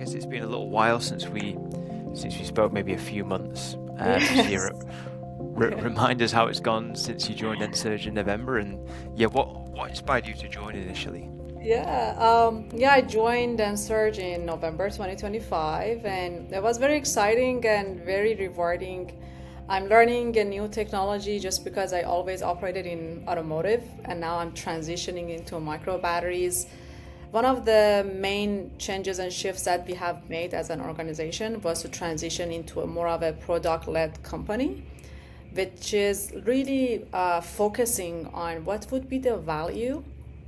guess it's been a little while since we spoke, maybe a few months. Just here, Yes. remind us how it's gone since you joined Ensurge in November, and yeah, what inspired you to join initially? Yeah, I joined Ensurge in November 2025, and it was very exciting and very rewarding. I'm learning a new technology just because I always operated in automotive, and now I'm transitioning into micro batteries. One of the main changes and shifts that we have made as an organization was to transition into a more of a product-led company, which is really focusing on what would be the value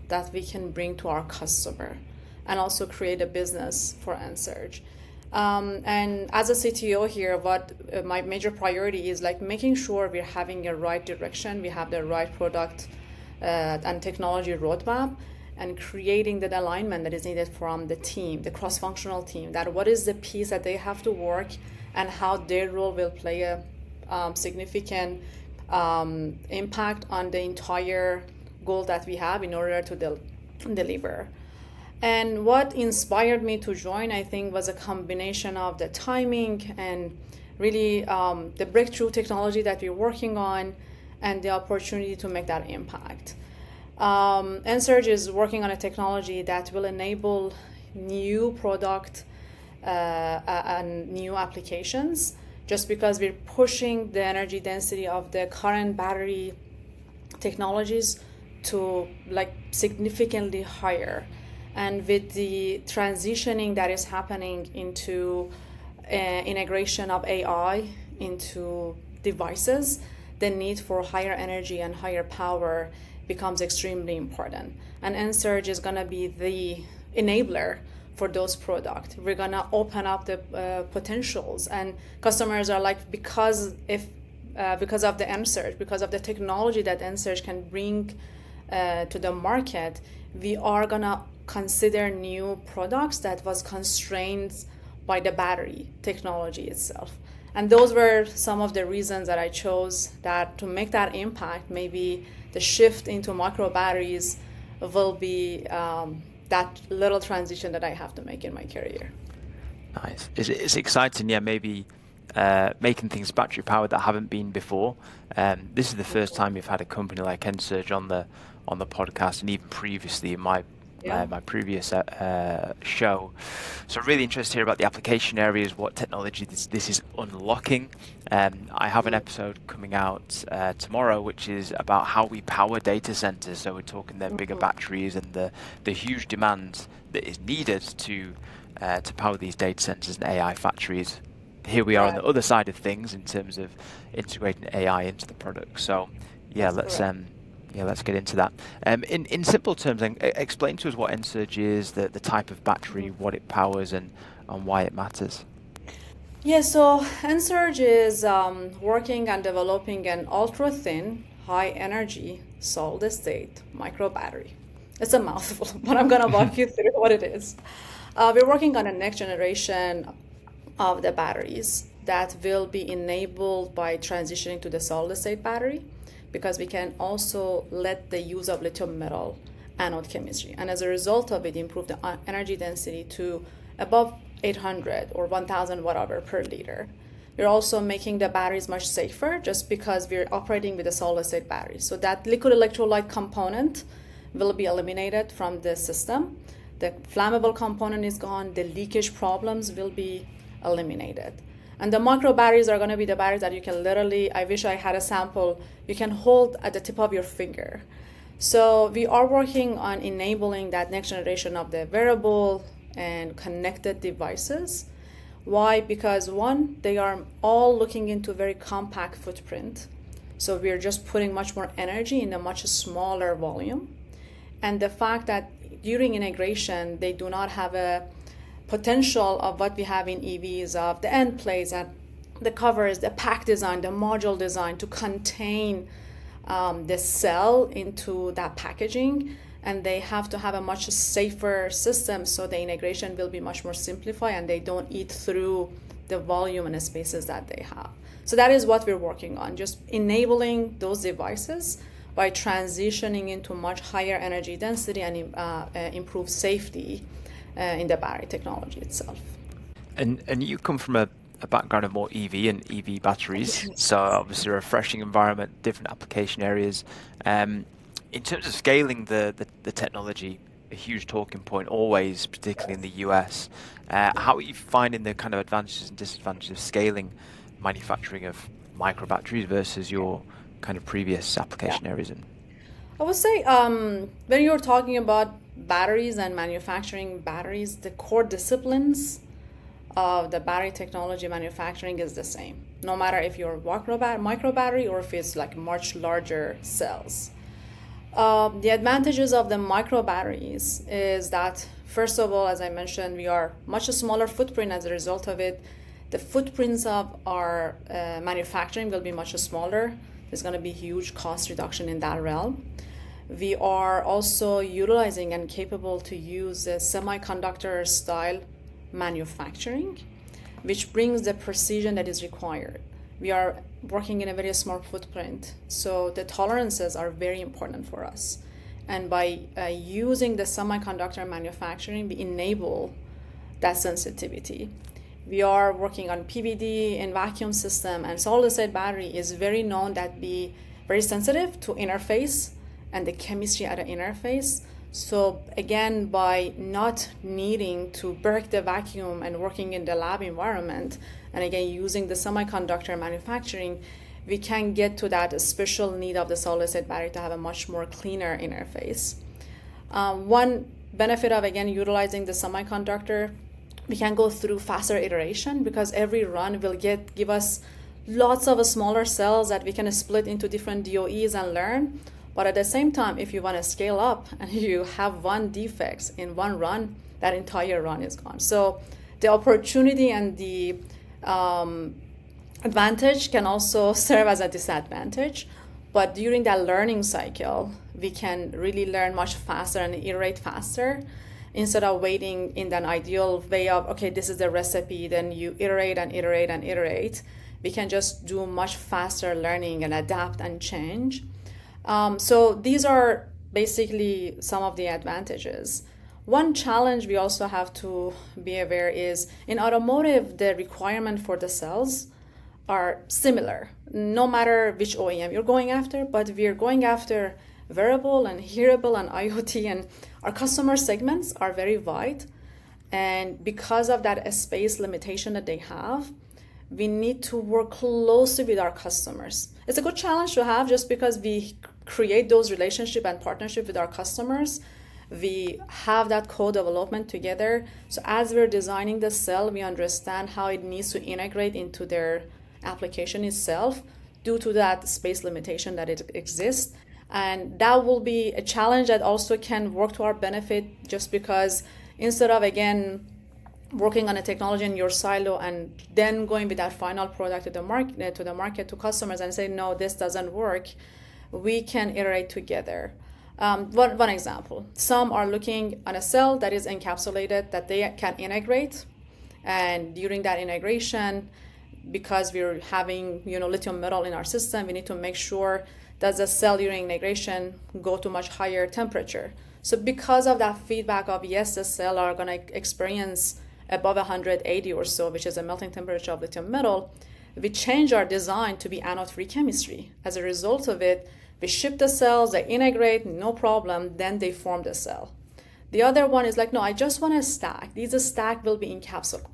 that we can bring to our customer and also create a business for Ensurge. And as a CTO here, what my major priority is like making sure we're having a right direction, we have the right product and technology roadmap, and creating that alignment that is needed from the team, the cross-functional team, that what is the piece that they have to work and how their role will play a significant impact on the entire goal that we have in order to deliver. And what inspired me to join, I think, was a combination of the timing and really the breakthrough technology that we're working on and the opportunity to make that impact. Ensurge is working on a technology that will enable new product and new applications just because we're pushing the energy density of the current battery technologies to like significantly higher. And with the transitioning that is happening into integration of AI into devices, the need for higher energy and higher power becomes extremely important. And Ensurge is going to be the enabler for those products. We're going to open up the potentials, and customers are like, because of the Ensurge, because of the technology that Ensurge can bring to the market, we are going to consider new products that was constrained by the battery technology itself. And those were some of the reasons that I chose that to make that impact. Maybe the shift into micro batteries will be that little transition that I have to make in my career. Nice. It's exciting, yeah. Maybe making things battery powered that haven't been before. This is the first time we've had a company like Ensurge on the podcast, and even previously in Yeah. my previous show. So really interested to hear about the application areas, what technology this is unlocking. I have an episode coming out tomorrow, which is about how we power data centers. So we're talking then bigger batteries and the huge demand that is needed to power these data centers and AI factories. Here we are on Right. the other side of things in terms of integrating AI into the product. So yeah, That's correct. let's get into that. In simple terms, then, explain to us what Ensurge is, the type of battery, what it powers, and why it matters. Yeah, so Ensurge is working on developing an ultra thin, high energy, solid state micro battery. It's a mouthful, but I'm gonna walk you through what it is. We're working on a next generation of the batteries that will be enabled by transitioning to the solid state battery, because we can also let the use of lithium metal anode chemistry, and as a result of it improve the energy density to above 800 or 1000 watt hour per liter. We're also making the batteries much safer just because we're operating with a solid state battery, so that liquid electrolyte component will be eliminated from the system. The flammable component is gone, the leakage problems will be eliminated. And the micro batteries are going to be the batteries that you can literally, I wish I had a sample, you can hold at the tip of your finger. So we are working on enabling that next generation of the wearable and connected devices. Why? Because one, they are all looking into very compact footprint. So we're just putting much more energy in a much smaller volume. And the fact that during integration, they do not have a potential of what we have in EVs of the end plates and the covers, the pack design, the module design to contain the cell into that packaging. And they have to have a much safer system, so the integration will be much more simplified and they don't eat through the volume and the spaces that they have. So that is what we're working on, just enabling those devices by transitioning into much higher energy density and improve safety in the battery technology itself. And you come from a background of more EV and EV batteries, so obviously a refreshing environment, different application areas. In terms of scaling the technology, a huge talking point always, particularly in the US. How are you finding the kind of advantages and disadvantages of scaling manufacturing of microbatteries versus your kind of previous Yeah. application areas? And I would say when you're talking about batteries and manufacturing batteries, the core disciplines of the battery technology manufacturing is the same. No matter if you're micro battery or if it's like much larger cells. The advantages of the micro batteries is that, first of all, as I mentioned, we are much smaller footprint as a result of it. The footprints of our manufacturing will be much smaller. There's going to be huge cost reduction in that realm. We are also utilizing and capable to use a semiconductor style manufacturing, which brings the precision that is required. We are working in a very small footprint, so the tolerances are very important for us. And by using the semiconductor manufacturing, we enable that sensitivity. We are working on PVD and vacuum system, and solid state battery is very known that be very sensitive to interface and the chemistry at an interface. So again, by not needing to break the vacuum and working in the lab environment, and again using the semiconductor manufacturing, we can get to that special need of the solid state battery to have a much more cleaner interface. One benefit of again utilizing the semiconductor, we can go through faster iteration because every run will give us lots of smaller cells that we can split into different DOEs and learn. But at the same time, if you want to scale up and you have one defect in one run, that entire run is gone. So the opportunity and the advantage can also serve as a disadvantage. But during that learning cycle, we can really learn much faster and iterate faster instead of waiting in an ideal way of, okay, this is the recipe, then you iterate and iterate and iterate. We can just do much faster learning and adapt and change. So these are basically some of the advantages. One challenge we also have to be aware is in automotive, the requirement for the cells are similar, no matter which OEM you're going after, but we're going after wearable and hearable and IoT, and our customer segments are very wide. And because of that space limitation that they have, we need to work closely with our customers. It's a good challenge to have just because we create those relationship and partnership with our customers. We have that co-development together. So as we're designing the cell, we understand how it needs to integrate into their application itself due to that space limitation that it exists. And that will be a challenge that also can work to our benefit just because instead of, again, working on a technology in your silo and then going with that final product to the market, to customers and say, no, this doesn't work, we can iterate together. One example, some are looking on a cell that is encapsulated that they can integrate. And during that integration, because we're having lithium metal in our system, we need to make sure that the cell during integration go to much higher temperature. So because of that feedback of yes, the cell are going to experience above 180 or so, which is a melting temperature of lithium metal, we change our design to be anode-free chemistry. As a result of it, we ship the cells, they integrate, no problem, then they form the cell. The other one is like, no, I just want to stack. These stack will be encapsulated.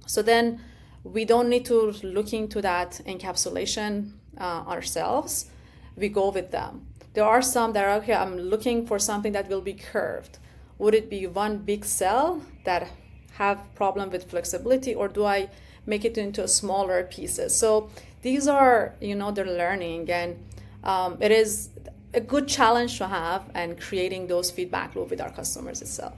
So then we don't need to look into that encapsulation ourselves. We go with them. There are some that are, okay, I'm looking for something that will be curved. Would it be one big cell that have problem with flexibility, or do I make it into smaller pieces? So these are, they're learning, and it is a good challenge to have and creating those feedback loop with our customers itself.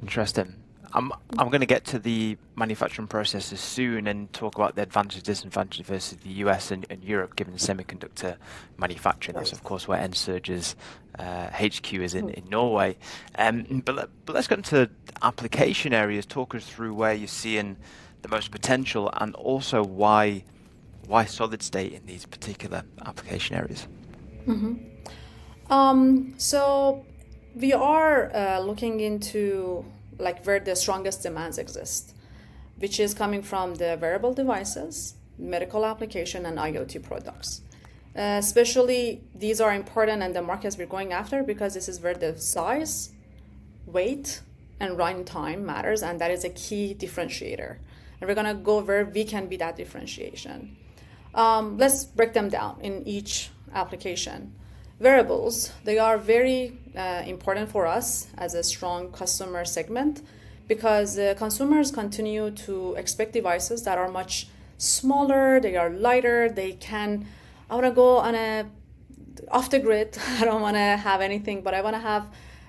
interesting. I'm going to get to the manufacturing processes soon and talk about the advantages, disadvantages versus the US and Europe, given semiconductor manufacturing. That's, of course, where Ensurge's HQ is in Norway. But let's get into application areas. Talk us through where you're seeing the most potential and also why solid state in these particular application areas. So we are looking into like where the strongest demands exist. which is coming from the wearable devices, medical application, and IoT products. Especially these are important in the markets we're going after because this is where the size, weight, and run time matters, and that is a key differentiator. And we're gonna go where we can be that differentiation. Let's break them down in each application. Wearables, they are very important for us as a strong customer segment because consumers continue to expect devices that are much smaller, they are lighter, they can, I want to go on a off the grid. I don't want to have anything, but I want to have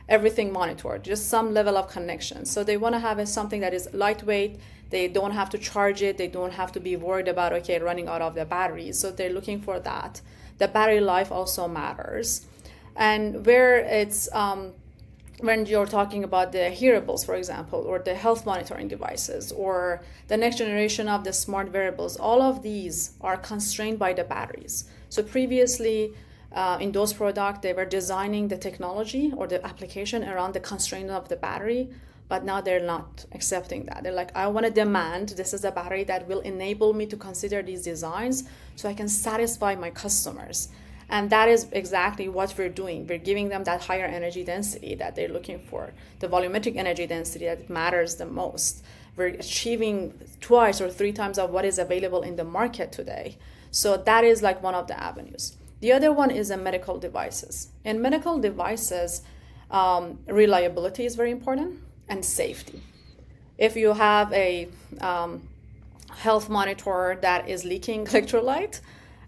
everything monitored, just some level of connection. So they want to have something that is lightweight. They don't have to charge it. They don't have to be worried about, okay, running out of the battery. So they're looking for that. The battery life also matters. And where it's, when you're talking about the hearables, for example, or the health monitoring devices, or the next generation of the smart wearables, all of these are constrained by the batteries. So previously, in those products, they were designing the technology or the application around the constraint of the battery, but now they're not accepting that. They're like, I want to demand this is a battery that will enable me to consider these designs so I can satisfy my customers. And that is exactly what we're doing. We're giving them that higher energy density that they're looking for, the volumetric energy density that matters the most. We're achieving twice or three times of what is available in the market today. So that is like one of the avenues. The other one is in medical devices. In medical devices, reliability is very important and safety. If you have a health monitor that is leaking electrolyte,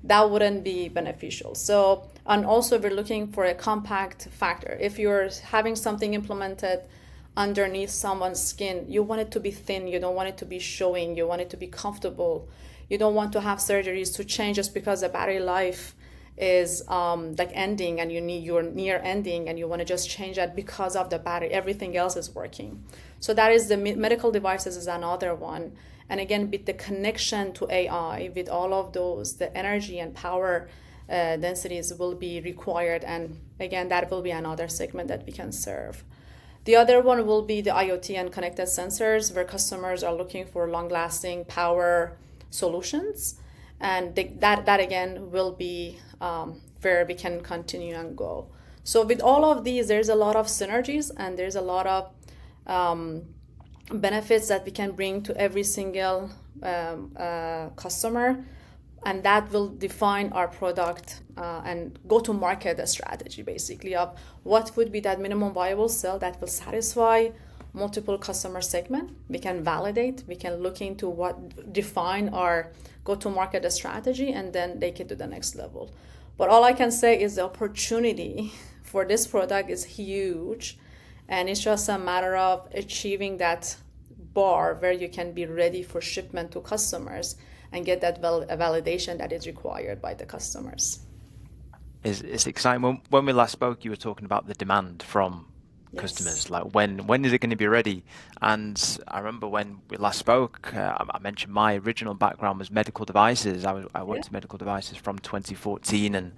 that wouldn't be beneficial. So, and also we're looking for a compact factor. If you're having something implemented underneath someone's skin, you want it to be thin, you don't want it to be showing, you want it to be comfortable. You don't want to have surgeries to change just because the battery life is like ending and you're near ending and you want to just change that because of the battery. Everything else is working. So that is the medical devices is another one. And again, with the connection to AI, with all of those, the energy and power densities will be required. And again, that will be another segment that we can serve. The other one will be the IoT and connected sensors, where customers are looking for long-lasting power solutions. And that again will be where we can continue and go. So with all of these, there's a lot of synergies and there's a lot of benefits that we can bring to every single customer, and that will define our product and go-to-market strategy, basically, of what would be that minimum viable cell that will satisfy multiple customer segment. We can validate, we can look into what define our go-to-market strategy, and then take it to the next level. But all I can say is the opportunity for this product is huge, and it's just a matter of achieving that bar where you can be ready for shipment to customers and get that validation that is required by the customers. It's exciting. When we last spoke, you were talking about the demand from customers, like when is it going to be ready? And I remember when we last spoke, I mentioned my original background was medical devices. I worked in medical devices from 2014, and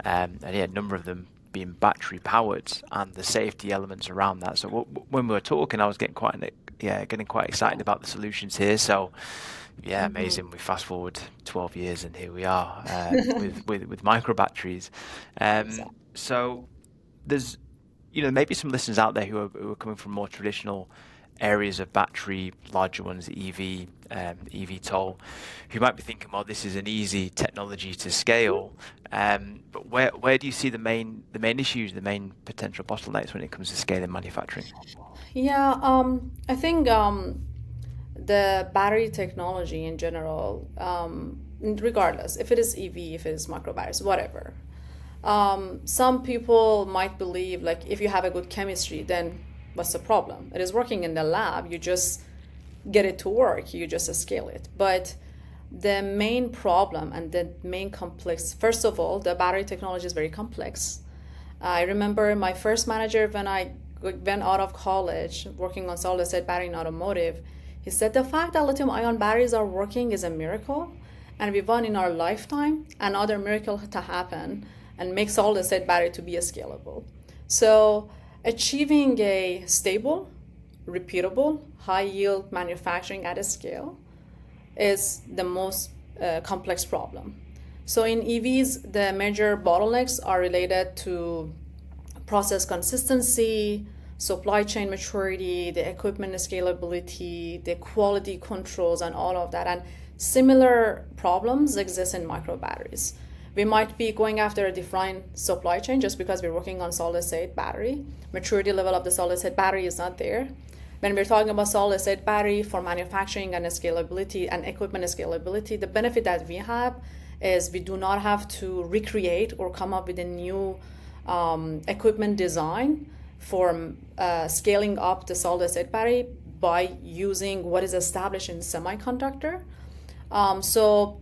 a number of them being battery powered, and the safety elements around that. So when we were talking, I was getting quite excited about the solutions here. So amazing. We fast forward 12 years and here we are with microbatteries. So there's maybe some listeners out there who are coming from more traditional areas of battery, larger ones, EV, eVTOL, who might be thinking, well, this is an easy technology to scale. But where do you see the main issues, the main potential bottlenecks when it comes to scaling manufacturing? I think the battery technology in general, regardless if it is EV, if it is microbatteries, whatever. Some people might believe, like, if you have a good chemistry, then what's the problem? It is working in the lab. You just get it to work. You just scale it. But the main problem and the main complex, first of all, the battery technology is very complex. I remember my first manager when I went out of college working on solid-state battery in automotive. He said the fact that lithium-ion batteries are working is a miracle, and we want in our lifetime another miracle to happen and make solid-state battery to be scalable. So achieving a stable, repeatable, high yield manufacturing at a scale is the most complex problem. So in EVs, the major bottlenecks are related to process consistency, supply chain maturity, the equipment scalability, the quality controls, and all of that. And similar problems exist in microbatteries. We might be going after a defined supply chain just because we're working on solid state battery. Maturity level of the solid state battery is not there. When we're talking about solid state battery for manufacturing and scalability and equipment scalability, the benefit that we have is we do not have to recreate or come up with a new equipment design for scaling up the solid state battery by using what is established in semiconductor. So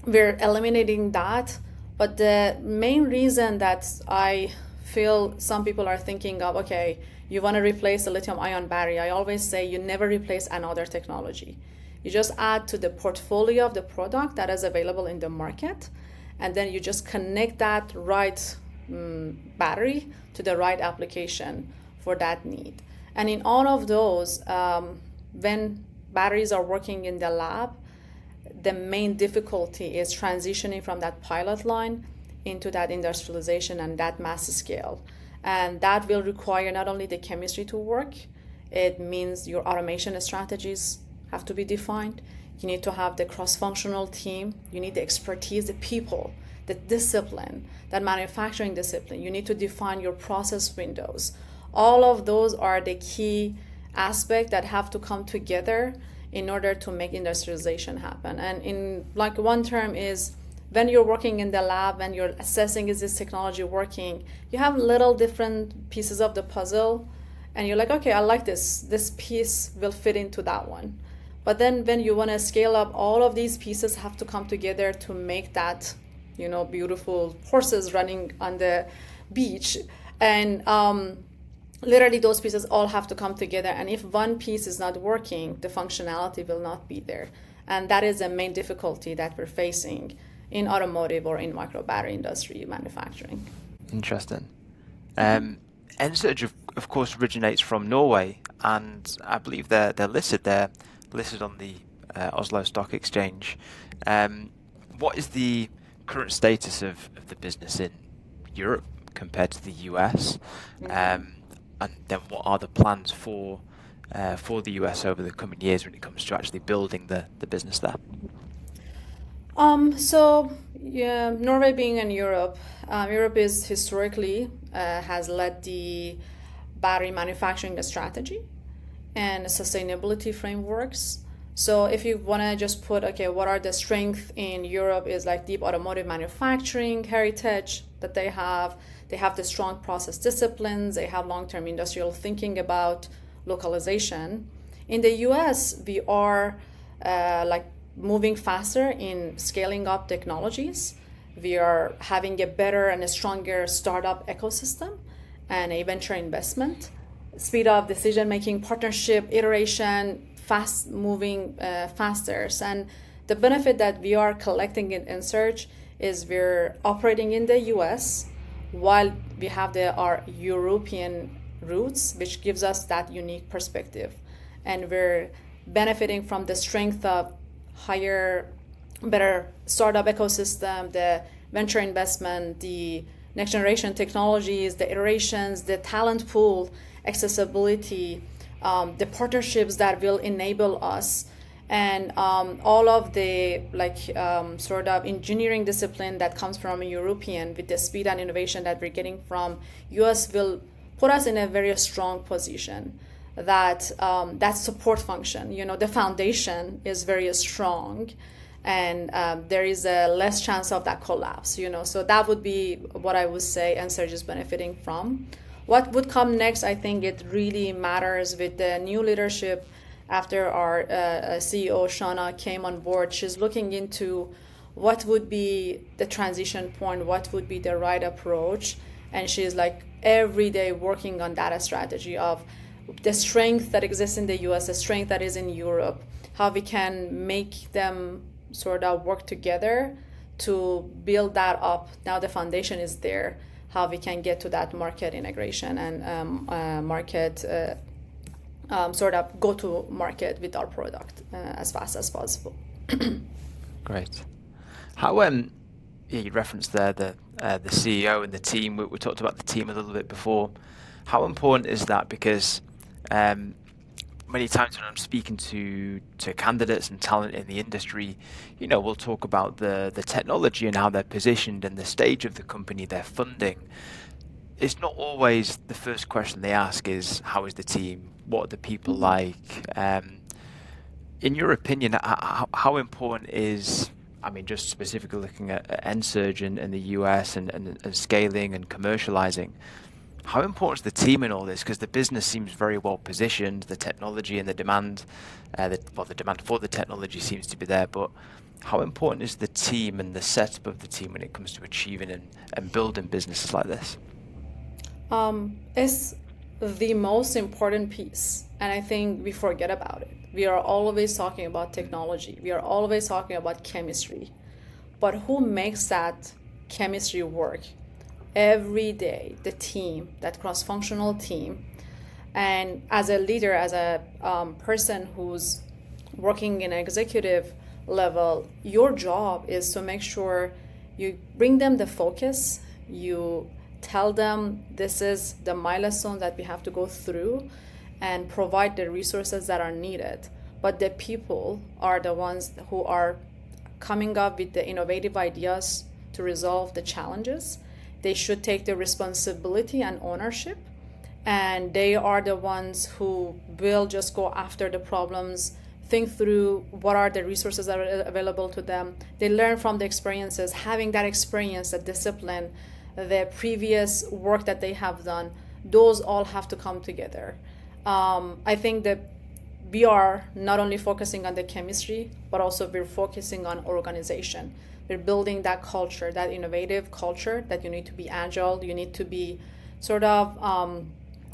we're eliminating that. But the main reason that I feel some people are thinking of, okay, you want to replace the lithium ion battery, I always say you never replace another technology. You just add to the portfolio of the product that is available in the market, and then you just connect that right battery to the right application for that need. And in all of those, when batteries are working in the lab, the main difficulty is transitioning from that pilot line into that industrialization and that mass scale. And that will require not only the chemistry to work, it means your automation strategies have to be defined. You need to have the cross-functional team. You need the expertise, the people, the discipline, that manufacturing discipline. You need to define your process windows. All of those are the key aspects that have to come together in order to make industrialization happen. And in like one term is when you're working in the lab and you're assessing is this technology working, you have little different pieces of the puzzle and you're like, okay, I like this piece will fit into that one. But then when you want to scale up, all of these pieces have to come together to make that, beautiful horses running on the beach. And literally those pieces all have to come together. And if one piece is not working, the functionality will not be there. And that is the main difficulty that we're facing in automotive or in microbattery industry manufacturing. Interesting. Ensurge, of course, originates from Norway, and I believe they're listed on the Oslo Stock Exchange. What is the current status of the business in Europe compared to the US? And then what are the plans for the US over the coming years when it comes to actually building the business there? Norway being in Europe, Europe is historically has led the battery manufacturing strategy and sustainability frameworks. So if you want to just put, okay, what are the strengths in Europe is like deep automotive manufacturing heritage that they have. They have the strong process disciplines. They have long-term industrial thinking about localization. In the US, we are moving faster in scaling up technologies. We are having a better and a stronger startup ecosystem and a venture investment, speed of decision-making, partnership, iteration, fast moving faster. And the benefit that we are collecting in Ensurge is we're operating in the US while we have our European roots, which gives us that unique perspective. And we're benefiting from the strength of better startup ecosystem, the venture investment, the next generation technologies, the iterations, the talent pool, accessibility, the partnerships that will enable us, and all of the sort of engineering discipline that comes from a European with the speed and innovation that we're getting from US will put us in a very strong position. That support function, the foundation is very strong, and there is a less chance of that collapse, so that would be what I would say Ensurge is benefiting from. What would come next, I think it really matters with the new leadership after our CEO Shana came on board. She's looking into what would be the transition point, what would be the right approach, and she's like every day working on that strategy of the strength that exists in the US, the strength that is in Europe, how we can make them sort of work together to build that up. Now the foundation is there, how we can get to that market integration and market sort of go to market with our product as fast as possible. Great. How yeah, you referenced there the CEO and the team. We talked about the team a little bit before. How important is that? Because many times when I'm speaking to candidates and talent in the industry, we'll talk about the technology and how they're positioned and the stage of the company, their funding. It's not always the first question they ask is, how is the team? What are the people like? In your opinion, how important is, I mean, just specifically looking at Ensurge in the US and scaling and commercializing, how important is the team in all this? Because the business seems very well positioned, the technology and the demand, the demand for the technology seems to be there, but how important is the team and the setup of the team when it comes to achieving and building businesses like this? It's the most important piece, and I think we forget about it. We are always talking about technology. We are always talking about chemistry. But who makes that chemistry work? Every day, the team, that cross-functional team. And as a leader, as a person who's working in an executive level, your job is to make sure you bring them the focus, you tell them this is the milestone that we have to go through, and provide the resources that are needed. But the people are the ones who are coming up with the innovative ideas to resolve the challenges. They should take the responsibility and ownership, and they are the ones who will just go after the problems, think through what are the resources that are available to them. They learn from the experiences, having that experience, the discipline, the previous work that they have done. Those all have to come together. I think that we are not only focusing on the chemistry, but also we're focusing on organization. We're building that culture, that innovative culture, that you need to be agile, you need to be sort of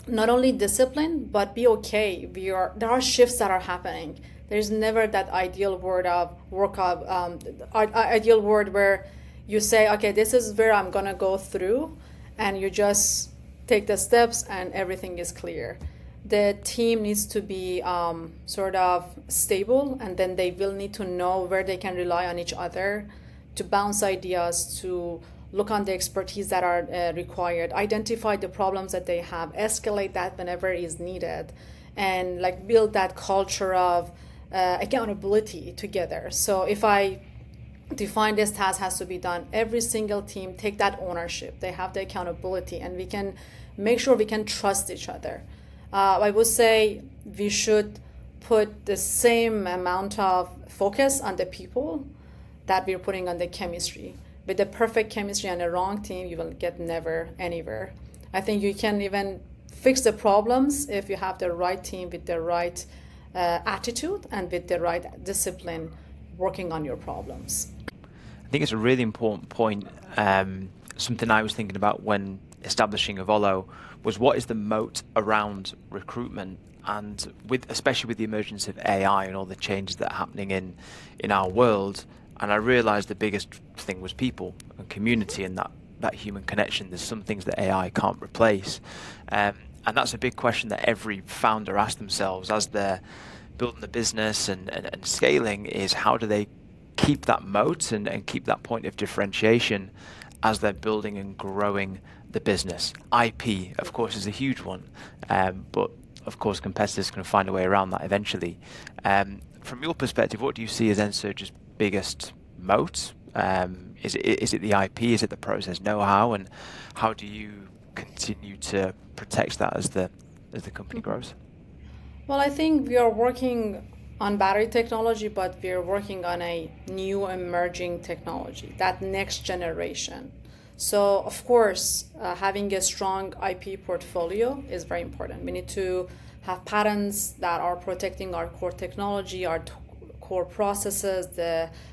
not only disciplined, but be okay. There are shifts that are happening. There's never that ideal word where you say, okay, this is where I'm gonna go through, and you just take the steps and everything is clear. The team needs to be sort of stable, and then they will need to know where they can rely on each other to bounce ideas, to look on the expertise that are required, identify the problems that they have, escalate that whenever is needed, and like build that culture of accountability together. So if I define this task has to be done, every single team take that ownership, they have the accountability, and we can make sure we can trust each other. I would say we should put the same amount of focus on the people that we're putting on the chemistry. With the perfect chemistry and a wrong team, you will get never anywhere. I think you can even fix the problems if you have the right team with the right attitude and with the right discipline working on your problems. I think it's a really important point. Something I was thinking about when establishing Evolo was, what is the moat around recruitment, and especially with the emergence of AI and all the changes that are happening in our world. And I realized the biggest thing was people and community and that human connection. There's some things that AI can't replace. And that's a big question that every founder asks themselves as they're building the business and scaling, is how do they keep that moat and keep that point of differentiation as they're building and growing the business. IP, of course, is a huge one, but of course competitors can find a way around that eventually. From your perspective, what do you see as Ensurge's biggest moat? Is it the IP? Is it the process know-how? And how do you continue to protect that as the company grows? Well, I think we are working on battery technology, but we are working on a new emerging technology, that next generation. So, of course, having a strong IP portfolio is very important. We need to have patents that are protecting our core technology, our core processes,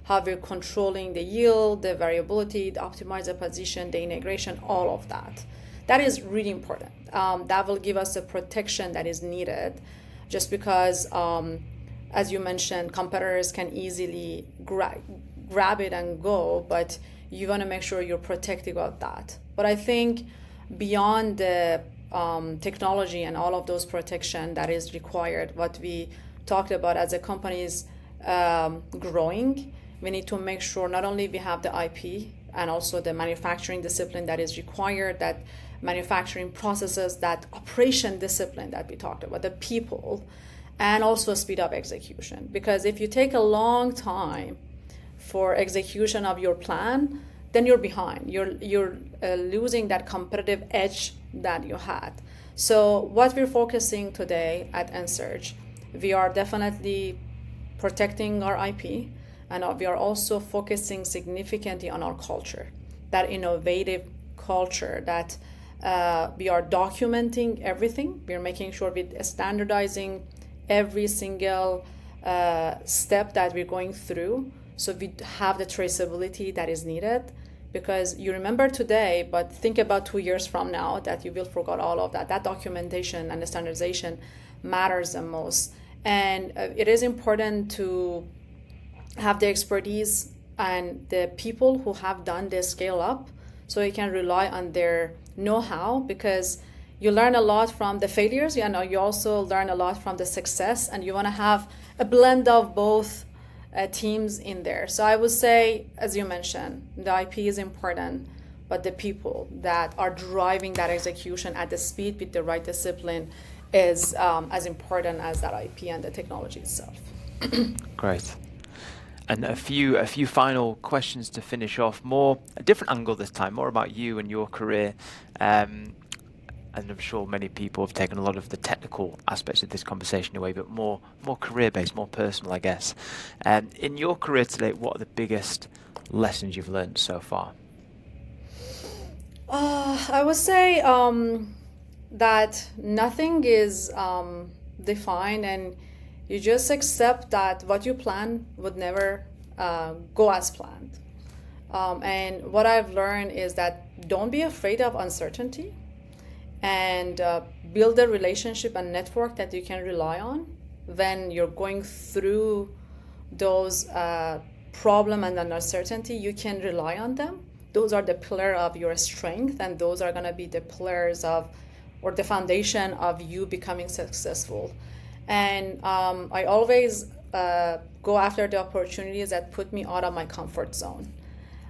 how we're controlling the yield, the variability, the optimize the position, the integration, all of that. That is really important. That will give us the protection that is needed, just because, as you mentioned, competitors can easily grab it and go, but you want to make sure you're protective of that. But I think beyond the technology and all of those protection that is required, what we talked about as a company is growing. We need to make sure not only we have the IP and also the manufacturing discipline that is required, that manufacturing processes, that operation discipline that we talked about, the people, and also speed up execution. Because if you take a long time for execution of your plan, then you're behind. You're losing that competitive edge that you had. So what we're focusing today at Ensurge, we are definitely protecting our IP, and we are also focusing significantly on our culture, that innovative culture, that we are documenting everything. We're making sure we're standardizing every single step that we're going through, so we have the traceability that is needed. Because you remember today, but think about 2 years from now that you will forget all of that. That documentation and the standardization matters the most. And it is important to have the expertise and the people who have done this scale up, so you can rely on their know-how, because you learn a lot from the failures, you also learn a lot from the success, and you want to have a blend of both teams in there. So I would say, as you mentioned, the IP is important, but the people that are driving that execution at the speed with the right discipline is as important as that IP and the technology itself. Great. And a few final questions to finish off. A different angle this time, more about you and your career. And I'm sure many people have taken a lot of the technical aspects of this conversation away, but more career-based, more personal, I guess. In your career today, what are the biggest lessons you've learned so far? I would say that nothing is defined, and you just accept that what you plan would never go as planned. And what I've learned is that don't be afraid of uncertainty, and build a relationship and network that you can rely on when you're going through those problem and uncertainty. You can rely on them. Those are the pillar of your strength, and those are going to be the pillars of, or the foundation of you becoming successful. And I always go after the opportunities that put me out of my comfort zone.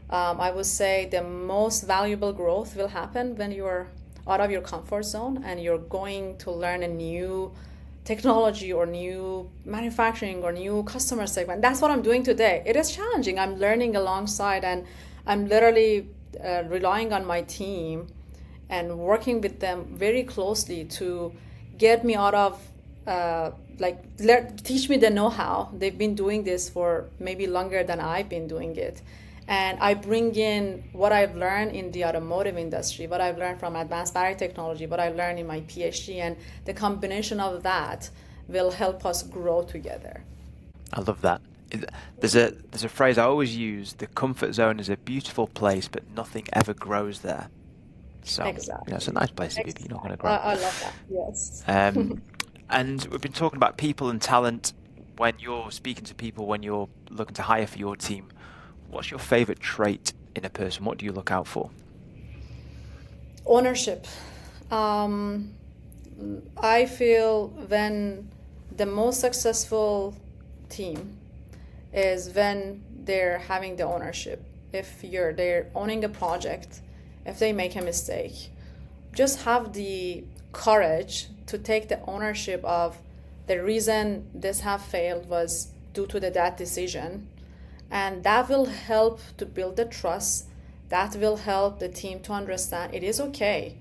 I would say the most valuable growth will happen when you're out of your comfort zone and you're going to learn a new technology or new manufacturing or new customer segment. That's what I'm doing today. It is challenging. I'm learning alongside, and I'm literally relying on my team and working with them very closely to get me out of teach me the know-how. They've been doing this for maybe longer than I've been doing it. And I bring in what I've learned in the automotive industry, what I've learned from advanced battery technology, what I've learned in my PhD, and the combination of that will help us grow together. I love that. There's a phrase I always use: the comfort zone is a beautiful place, but nothing ever grows there. So Exactly. It's a nice place to be, but you're not going to grow. I love that. Yes. And we've been talking about people and talent. When you're speaking to people, when you're looking to hire for your team, what's your favorite trait in a person? What do you look out for? Ownership. I feel when the most successful team is when they're having the ownership. If they're owning a project, if they make a mistake, just have the courage to take the ownership of the reason this have failed was due to that decision. And that will help to build the trust. That will help the team to understand it is okay.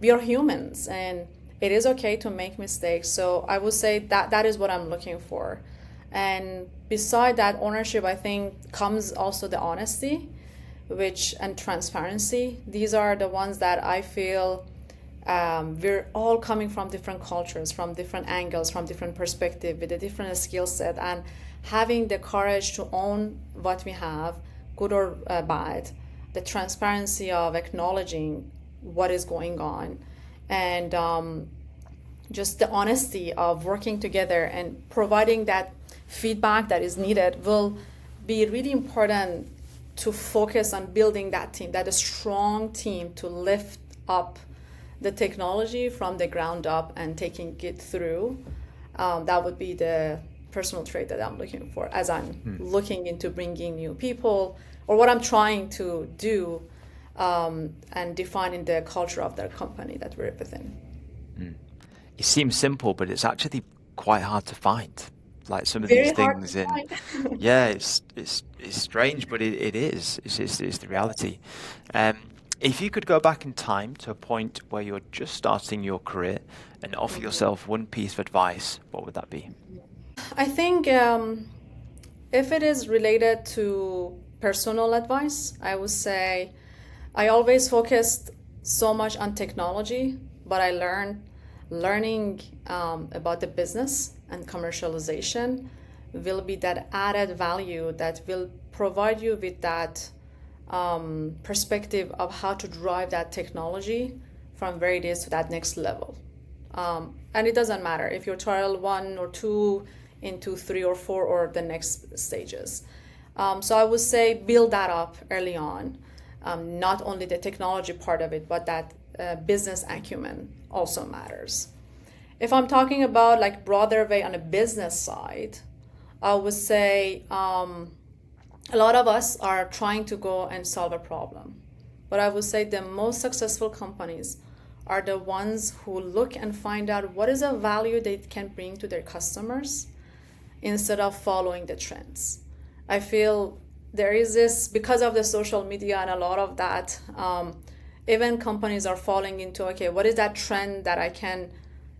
We are humans, and it is okay to make mistakes. So I would say that is what I'm looking for. And beside that ownership, I think comes also the honesty, and transparency. These are the ones that I feel we're all coming from different cultures, from different angles, from different perspectives, with a different skill set, and having the courage to own what we have, good or bad, the transparency of acknowledging what is going on, and just the honesty of working together and providing that feedback that is needed will be really important to focus on building that team, that a strong team to lift up the technology from the ground up and taking it through. That would be the personal trait that I'm looking for as I'm looking into bringing new people, or what I'm trying to do, and defining the culture of the company that we're within. It seems simple, but it's actually quite hard to find. Like some of these Very hard things to in, find. yeah, it's strange, but it is. It's the reality. If you could go back in time to a point where you're just starting your career and offer yourself one piece of advice, what would that be? I think if it is related to personal advice, I would say I always focused so much on technology, but I learning about the business and commercialization will be that added value that will provide you with that perspective of how to drive that technology from where it is to that next level. And it doesn't matter if you're trial 1 or 2 into 3 or 4 or the next stages. So I would say build that up early on. Not only the technology part of it, but that business acumen also matters. If I'm talking about like broader way on a business side, I would say a lot of us are trying to go and solve a problem. But I would say the most successful companies are the ones who look and find out what is a value they can bring to their customers instead of following the trends. I feel there is this, because of the social media and a lot of that, even companies are falling into, okay, what is that trend that I can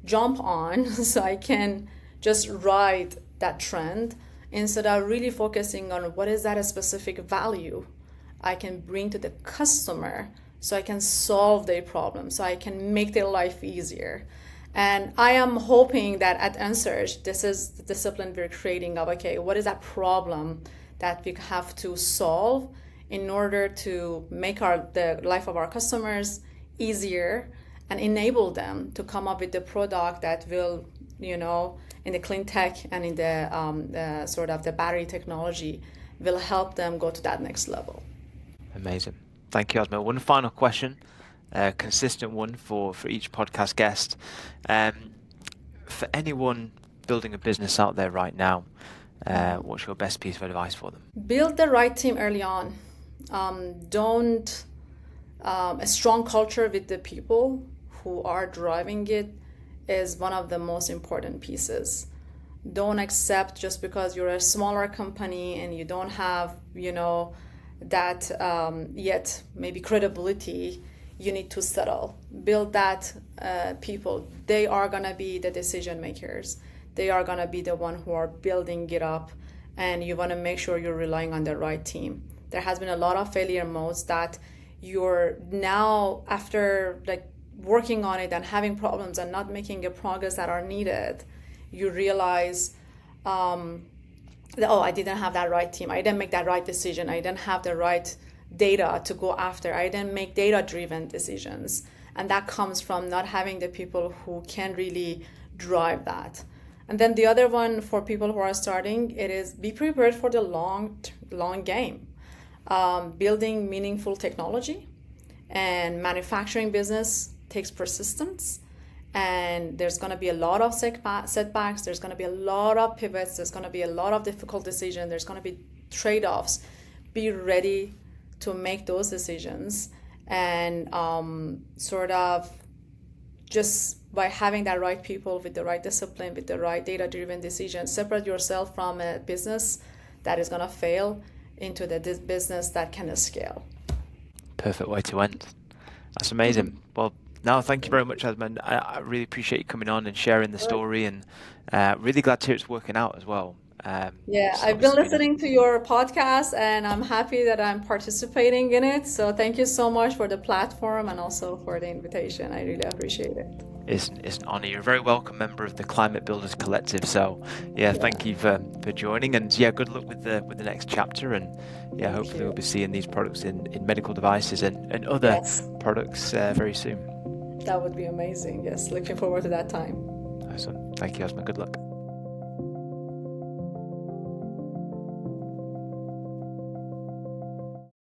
jump on so I can just ride that trend instead of really focusing on what is that a specific value I can bring to the customer so I can solve their problem, so I can make their life easier. And I am hoping that at Ensurge, this is the discipline we're creating of, okay, what is that problem that we have to solve in order to make the life of our customers easier and enable them to come up with the product that will, in the clean tech and in the sort of the battery technology will help them go to that next level. Amazing. Thank you, Asma. One final question, consistent one for each podcast guest. For anyone building a business out there right now, what's your best piece of advice for them? Build the right team early on. A strong culture with the people who are driving it is one of the most important pieces. Don't accept just because you're a smaller company and you don't have, that yet maybe credibility, you need to settle. Build that people. They are going to be the decision makers. They are going to be the one who are building it up, and you want to make sure you're relying on the right team. There has been a lot of failure modes that you're now, after like working on it and having problems and not making the progress that are needed, you realize I didn't have that right team. I didn't make that right decision. I didn't have the right data to go after. I didn't make data-driven decisions. And that comes from not having the people who can really drive that. And then the other one for people who are starting, it is be prepared for the long game. Building meaningful technology and manufacturing business takes persistence. And there's going to be a lot of setbacks. There's going to be a lot of pivots. There's going to be a lot of difficult decisions. There's going to be trade-offs. Be ready to make those decisions. And sort of just by having that right people with the right discipline, with the right data-driven decisions, separate yourself from a business that is going to fail into the business that can scale. Perfect way to end. That's amazing. Well, no, thank you very much, Asma. I really appreciate you coming on and sharing the story, and really glad to hear it's working out as well. I've been listening to your podcast, and I'm happy that I'm participating in it. So thank you so much for the platform and also for the invitation. I really appreciate it. It's an honor. You're a very welcome member of the Climate Builders Collective. So thank you for joining, and good luck with the next chapter. And hopefully we'll be seeing these products in medical devices and other products very soon. That would be amazing. Yes, looking forward to that time. Awesome. Thank you, Asma. Good luck.